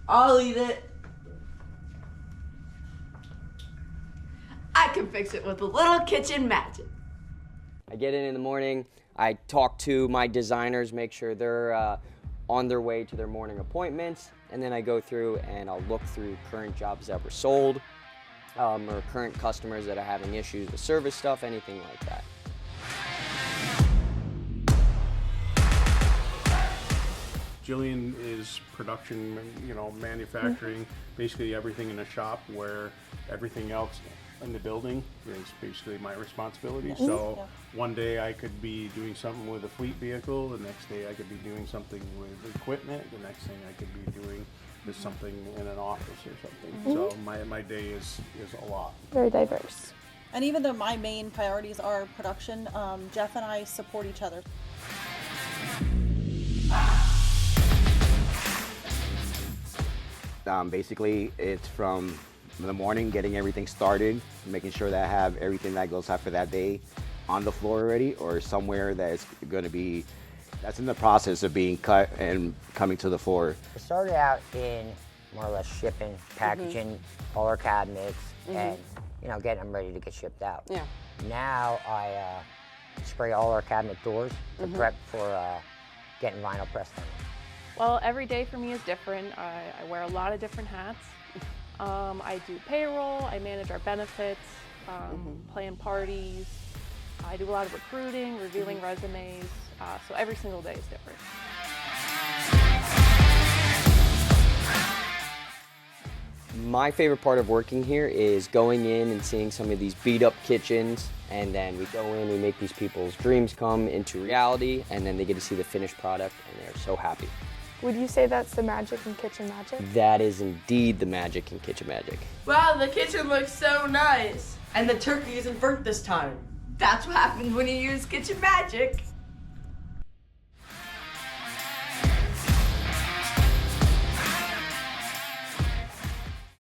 I'll eat it. I can fix it with a little kitchen magic. I get in the morning, I talk to my designers, make sure they're on their way to their morning appointments, and then I go through and I'll look through current jobs that were sold, or current customers that are having issues with service stuff, anything like that. Jillian is production, manufacturing, basically everything in the shop, where everything else in the building is basically my responsibility. So one day I could be doing something with a fleet vehicle, the next day I could be doing something with equipment, the next thing I could be doing is something in an office or something. So my day is a lot. Very diverse. And even though my main priorities are production, Jeff and I support each other. Basically, it's from the morning, getting everything started, making sure that I have everything that goes out for that day on the floor already, or somewhere that's going to be, that's in the process of being cut and coming to the floor. I started out in more or less shipping, packaging all our cabinets, and getting them ready to get shipped out. Yeah. Now I spray all our cabinet doors to prep for getting vinyl pressed on them. Well, every day for me is different. I wear a lot of different hats. I do payroll, I manage our benefits, plan parties. I do a lot of recruiting, reviewing resumes, so every single day is different. My favorite part of working here is going in and seeing some of these beat up kitchens, and then we go in, we make these people's dreams come into reality, and then they get to see the finished product and they're so happy. Would you say that's the magic in kitchen magic? That is indeed the magic in kitchen magic. Wow, the kitchen looks so nice. And the turkey isn't burnt this time. That's what happens when you use kitchen magic.